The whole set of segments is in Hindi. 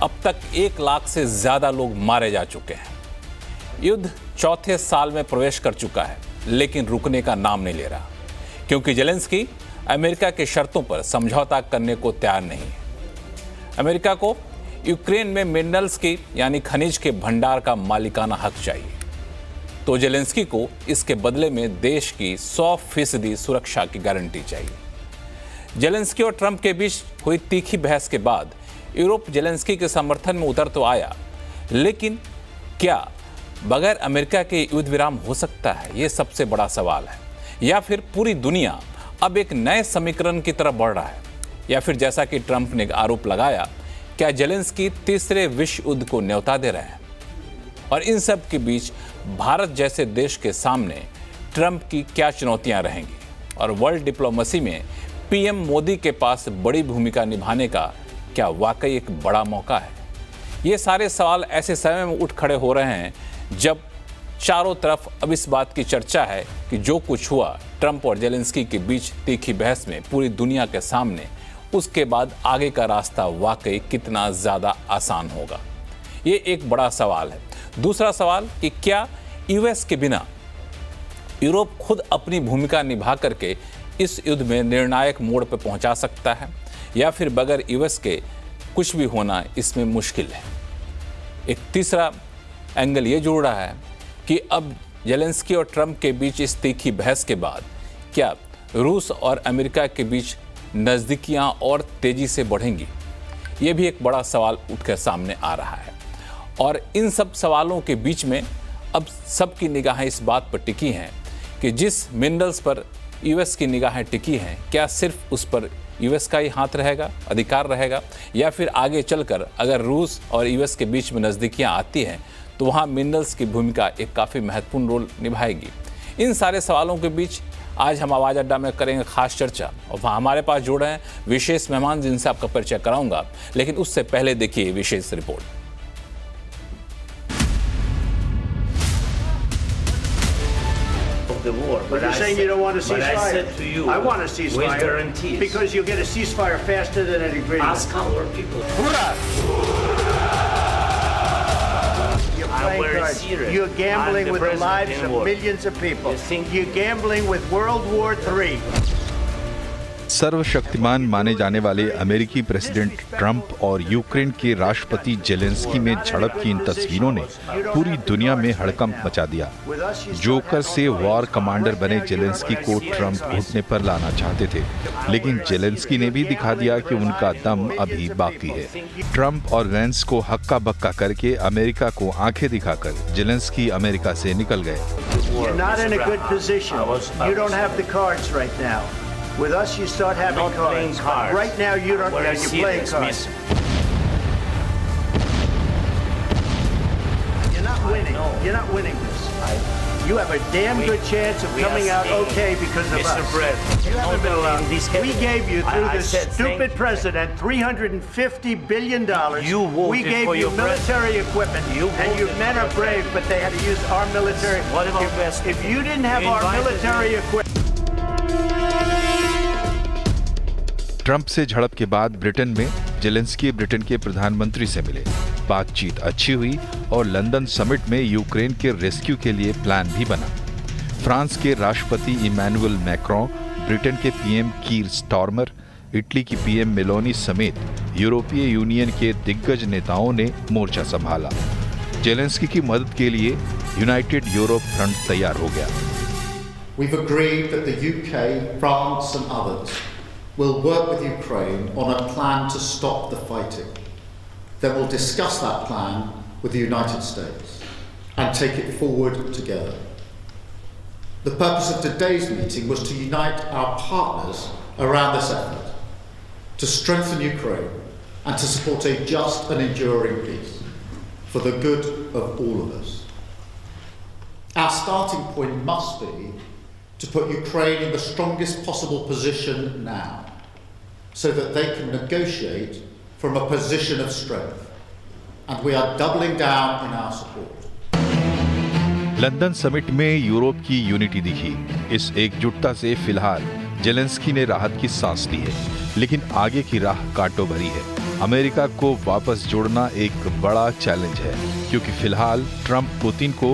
अब तक 1 लाख से ज्यादा लोग मारे जा चुके हैं। युद्ध चौथे साल में प्रवेश कर चुका है, लेकिन रुकने का नाम नहीं ले रहा, क्योंकि जेलेंस्की अमेरिका की शर्तों पर समझौता करने को तैयार नहीं है। अमेरिका को यूक्रेन में मिनरल्स की यानी खनिज के भंडार का मालिकाना हक चाहिए, तो जेलेंस्की को इसके बदले में देश की 100% सुरक्षा की गारंटी चाहिए। जेलेंस्की और ट्रंप के बीच हुई तीखी बहस के बाद यूरोप जेलेंस्की के समर्थन में उतर तो आया, लेकिन क्या बगैर अमेरिका के युद्ध विराम हो सकता है? ये सबसे बड़ा सवाल है। या फिर पूरी दुनिया अब एक नए समीकरण की तरफ बढ़ रहा है, या फिर जैसा कि ट्रंप ने आरोप लगाया, क्या जेलेंस्की तीसरे विश्व युद्ध को न्योता दे रहे हैं? और इन सब के बीच भारत जैसे देश के सामने ट्रंप की क्या चुनौतियां रहेंगी? और वर्ल्ड डिप्लोमेसी में पीएम मोदी के पास बड़ी भूमिका निभाने का क्या वाकई एक बड़ा मौका है? ये सारे सवाल ऐसे समय में उठ खड़े हो रहे हैं जब चारों तरफ अब इस बात की चर्चा है कि जो कुछ हुआ ट्रंप और जेलेंस्की के बीच तीखी बहस में पूरी दुनिया के सामने, उसके बाद आगे का रास्ता वाकई कितना ज़्यादा आसान होगा? ये एक बड़ा सवाल है। दूसरा सवाल कि क्या यूएस के बिना यूरोप खुद अपनी भूमिका निभा करके इस युद्ध में निर्णायक मोड़ पर पहुंचा सकता है, या फिर बगैर यूएस के कुछ भी होना इसमें मुश्किल है? एक तीसरा एंगल ये जुड़ रहा है कि अब जेलेंस्की और ट्रंप के बीच इस तीखी बहस के बाद क्या रूस और अमेरिका के बीच नज़दीकियां और तेजी से बढ़ेंगी? ये भी एक बड़ा सवाल उठकर सामने आ रहा है। और इन सब सवालों के बीच में अब सबकी निगाहें इस बात पर टिकी हैं कि जिस मिनरल्स पर यूएस की निगाहें टिकी हैं, क्या सिर्फ उस पर यूएस का ही हाथ रहेगा, अधिकार रहेगा, या फिर आगे चलकर अगर रूस और यूएस के बीच में नज़दीकियां आती हैं तो वहाँ मिनरल्स की भूमिका एक काफ़ी महत्वपूर्ण रोल निभाएगी? इन सारे सवालों के बीच आज हम आवाज़ अड्डा में करेंगे खास चर्चा, और वहाँ हमारे पास जुड़े हैं विशेष मेहमान जिनसे आपका परिचय कराऊंगा, लेकिन उससे पहले देखिए विशेष report. The war, But you're saying you don't want a but I ceasefire. said to you, I want a with ceasefire guarantees. because you'll get a ceasefire faster than an agreement. Ask our people. You're I'm playing very cards. serious. You're gambling I'm the with the president lives in of war. millions of people. You think- You're gambling with World War III. सर्वशक्तिमान माने जाने वाले अमेरिकी प्रेसिडेंट ट्रंप और यूक्रेन के राष्ट्रपति जेलेंस्की में झड़प की इन तस्वीरों ने पूरी दुनिया में हड़कंप मचा दिया। जोकर से वॉर कमांडर बने जेलेंस्की को ट्रंप घुटने पर लाना चाहते थे, लेकिन जेलेंस्की ने भी दिखा दिया कि उनका दम अभी बाकी है। ट्रंप और वेंस को हक्का बक्का करके अमेरिका को आंखें दिखाकर जेलेंस्की अमेरिका से निकल गए। You're not in a good position. You don't have the cards right now. With us, you start having Not playing cards. cards. Right now, you don't. We're You're playing serious, cards. miss. You're not winning. know. You're not winning this. You have a damn good chance of We coming are out staying. okay because of Mr. us. President, You haven't been not allowed. in this We cabinet. gave you through I this said thank stupid you. president $350 billion. You voted We gave for you your military equipment, You and your voted men for are your brave, but they had to use our military. What about West? If you didn't have You our invited military me. equipment. Trump से झड़प के बाद ब्रिटेन में जेलेंस्की ब्रिटेन के प्रधानमंत्री से मिले। बातचीत अच्छी हुई और लंदन समिट में यूक्रेन के रेस्क्यू के लिए प्लान भी बना। फ्रांस के राष्ट्रपति इमैनुअल मैक्रों, ब्रिटेन के पीएम कीर स्टारमर, इटली की पीएम मेलोनी समेत यूरोपीय यूनियन के दिग्गज नेताओं ने मोर्चा संभाला। जेलेंस्की की मदद के लिए यूनाइटेड यूरोप फ्रंट तैयार हो गया। We've agreed that the UK, France and others will work with Ukraine on a plan to stop the fighting. Then we'll discuss that plan with the United States and take it forward together. The purpose of today's meeting was to unite our partners around this effort, to strengthen Ukraine and to support a just and enduring peace for the good of all of us. Our starting point must be to put Ukraine in the strongest possible position now, so that they can negotiate from a position of strength. And we are doubling down in our support. London summit में यूरोप की यूनिटी दिखी। इस एकजुटता से फिलहाल जेलेंस्की ने राहत की सांस ली है, लेकिन आगे की राह कांटों भरी है। अमेरिका को वापस जोड़ना एक बड़ा चैलेंज है, क्योंकि फिलहाल ट्रंप पुतिन को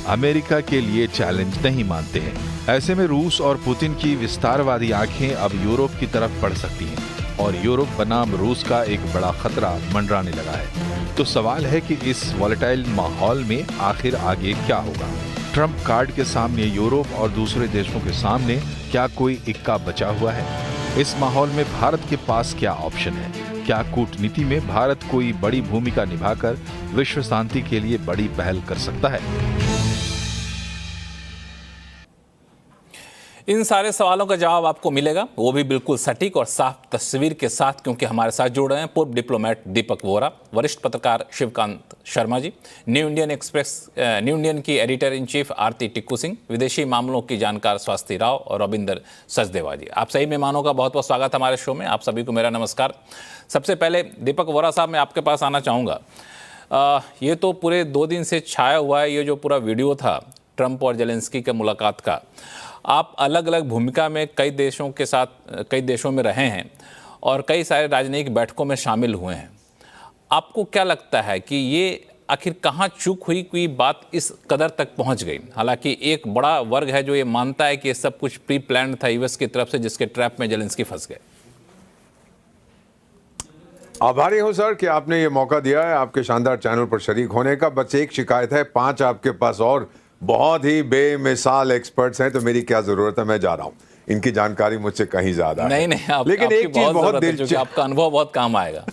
अमेरिका के लिए चैलेंज नहीं मानते हैं। ऐसे में रूस और पुतिन की विस्तारवादी आंखें अब यूरोप की तरफ बढ़ सकती हैं और यूरोप बनाम रूस का एक बड़ा खतरा मंडराने लगा है। तो सवाल है कि इस वॉलेटाइल माहौल में आखिर आगे क्या होगा? ट्रंप कार्ड के सामने यूरोप और दूसरे देशों के सामने क्या कोई इक्का बचा हुआ है? इस माहौल में भारत के पास क्या ऑप्शन है? क्या कूटनीति में भारत कोई बड़ी भूमिका निभाकर विश्व शांति के लिए बड़ी पहल कर सकता है? इन सारे सवालों का जवाब आपको मिलेगा, वो भी बिल्कुल सटीक और साफ तस्वीर के साथ, क्योंकि हमारे साथ जुड़ रहे हैं पूर्व डिप्लोमेट दीपक वोरा, वरिष्ठ पत्रकार शिवकांत शर्मा जी, न्यू इंडियन की एडिटर इन चीफ आरती टिक्कू सिंह, विदेशी मामलों की जानकार स्वास्थ्य राव और रविंदर सचदेवा जी। आप सभी मेहमानों का बहुत बहुत स्वागत हमारे शो में। आप सभी को मेरा नमस्कार। सबसे पहले दीपक वोरा साहब, मैं आपके पास आना चाहूँगा। ये तो पूरे 2 दिन से छाया हुआ है, ये जो पूरा वीडियो था ट्रंप और जेलेंस्की के मुलाकात का। आप अलग अलग भूमिका में कई देशों में रहे हैं और कई सारे राजनीतिक बैठकों में शामिल हुए हैं। आपको क्या लगता है कि ये आखिर कहाँ चूक हुई, कोई बात इस कदर तक पहुंच गई? हालांकि एक बड़ा वर्ग है जो ये मानता है कि ये सब कुछ प्री प्लान्ड था यूएस की तरफ से, जिसके ट्रैप में जेलेंस्की फंस गए। आभारी हूं सर कि आपने ये मौका दिया है आपके शानदार चैनल पर शरीक होने का। बस एक शिकायत है, 5 आपके पास और बहुत ही बेमिसाल एक्सपर्ट्स हैं, तो मेरी क्या जरूरत है, मैं जा रहा हूं। इनकी जानकारी मुझसे कहीं ज्यादा है। नहीं, लेकिन एक चीज बहुत दिलचस्प, आपका अनुभव बहुत काम आएगा।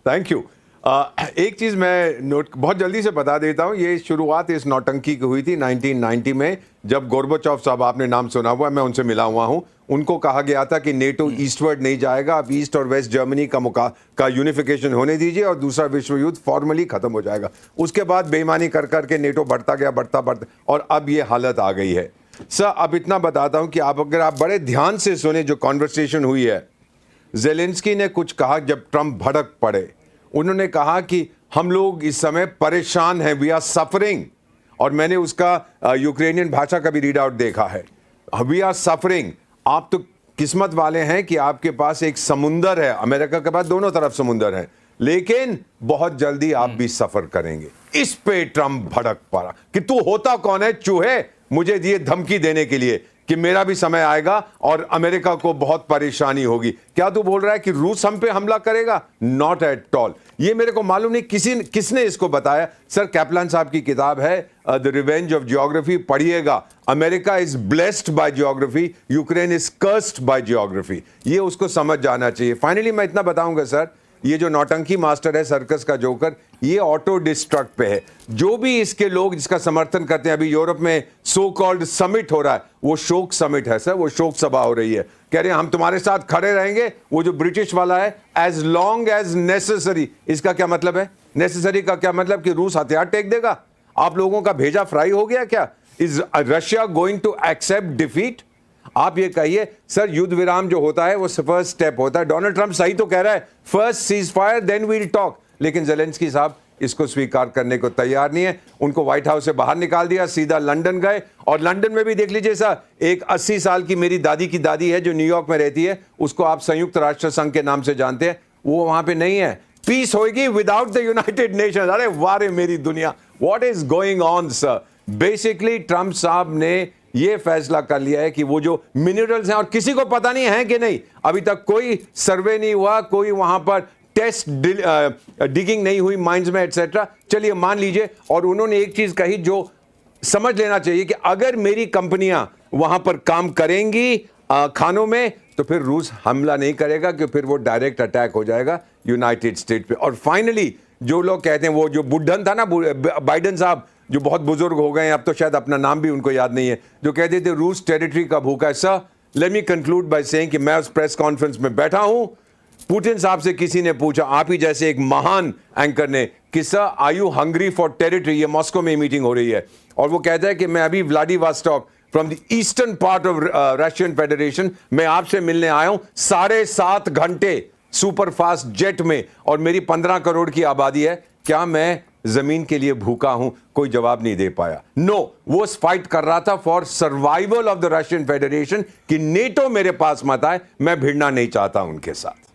Thank you. एक चीज मैं बहुत जल्दी से बता देता हूं। ये शुरुआत इस नौटंकी की हुई थी 1990 में, जब गोर्बाचोव साहब, आपने नाम सुना हुआ, मैं उनसे मिला हुआ हूं। उनको कहा गया था कि नेटो ईस्टवर्ड नहीं जाएगा, आप ईस्ट और वेस्ट जर्मनी का यूनिफिकेशन होने दीजिए और दूसरा विश्व युद्ध फॉर्मली खत्म हो जाएगा। उसके बाद बेईमानी कर करके नेटो बढ़ता गया, बढ़ता और अब ये हालत आ गई है। सर, अब इतना बताता हूं कि अगर आप बड़े ध्यान से सुने जो कॉन्वर्सेशन हुई है, जेलेंस्की ने कुछ कहा जब ट्रंप भड़क पड़े। उन्होंने कहा कि हम लोग इस समय परेशान हैं, वी आर सफरिंग, और मैंने उसका यूक्रेनियन भाषा का भी रीड आउट देखा है, वी आर सफरिंग। आप तो किस्मत वाले हैं कि आपके पास एक समुंदर है, अमेरिका के पास दोनों तरफ समुंदर है, लेकिन बहुत जल्दी आप भी सफर करेंगे। इस पे ट्रंप भड़क पड़ा कि तू होता कौन है चूहे, मुझे दिए धमकी देने के लिए कि मेरा भी समय आएगा और अमेरिका को बहुत परेशानी होगी। क्या तू बोल रहा है कि रूस हम पे हमला करेगा? Not at all. ये मेरे को मालूम नहीं किसने इसको बताया। सर, कैप्लान साहब की किताब है द रिवेंज ऑफ जियोग्राफी, पढ़िएगा। America is blessed by geography, Ukraine is cursed by geography. ये उसको समझ जाना चाहिए। फाइनली मैं इतना बताऊंगा सर, ये जो नौटंकी मास्टर है, सर्कस का जोकर, ये ऑटो डिस्ट्रक्ट पे है। जो भी इसके लोग जिसका समर्थन करते हैं, अभी यूरोप में सो कॉल्ड समिट हो रहा है, वो शोक समिट है सर, वो शोक सभा हो रही है। कह रहे हैं हम तुम्हारे साथ खड़े रहेंगे। वो जो ब्रिटिश वाला है, एज लॉन्ग एज नेसेसरी, इसका क्या मतलब है? नेसेसरी का क्या मतलब कि रूस हथियार टेक देगा? आप लोगों का भेजा फ्राई हो गया क्या? Is Russia going to accept defeat? आप ये कहिए सर, युद्ध विराम जो होता है वो फर्स्ट स्टेप होता है। डोनाल्ड ट्रंप सही तो कह रहा है, first cease fire then we'll talk, लेकिन जेलेंस्की साहब इसको स्वीकार करने को तैयार नहीं है। उनको व्हाइट हाउस से बाहर निकाल दिया, सीधा लंदन गए, और लंदन में भी देख लीजिए सर, एक 80 साल की मेरी दादी की दादी है जो न्यूयॉर्क में रहती है, उसको आप संयुक्त राष्ट्र संघ के नाम से जानते हैं, वो वहां पे नहीं है। पीस होगी विदाउट द यूनाइटेड नेशन। अरे वारे मेरी दुनिया, what is going on sir? Basically Trump साहब ने ये फैसला कर लिया है कि वो जो मिनरल्स हैं, और किसी को पता नहीं है कि नहीं, अभी तक कोई सर्वे नहीं हुआ, कोई वहां पर टेस्ट डिगिंग नहीं हुई माइंस में एटसेट्रा, चलिए मान लीजिए। और उन्होंने एक चीज कही जो समझ लेना चाहिए कि अगर मेरी कंपनियां वहां पर काम करेंगी खानों में, तो फिर रूस हमला नहीं करेगा, कि फिर वो डायरेक्ट अटैक हो जाएगा यूनाइटेड स्टेट पे। और फाइनली जो लोग कहते हैं, वो जो बुढ़न था ना बाइडन साहब, जो बहुत बुजुर्ग हो गए हैं, अब तो शायद अपना नाम भी उनको याद नहीं है, जो कहते थे रूस टेरिटरी का भूखा है। Sir, let me conclude by saying कि मैं उस प्रेस कॉन्फ्रेंस में बैठा हूं, पुतिन साहब से किसी ने पूछा, आप ही जैसे एक महान एंकर ने, कि sir are you hungry for territory? ये मॉस्को में मीटिंग हो रही है, और वो कहता है कि मैं अभी Vladivostok from the eastern part of Russian federation, मैं आपसे मिलने आया हूं 7.5 घंटे सुपर फास्ट जेट में, और मेरी 15 करोड़ की आबादी है, क्या मैं जमीन के लिए भूखा हूं? कोई जवाब नहीं दे पाया। नो, वो फाइट कर रहा था for survival of the Russian federation, कि नेटो मेरे पास मत आए, मैं भिड़ना नहीं चाहता उनके साथ।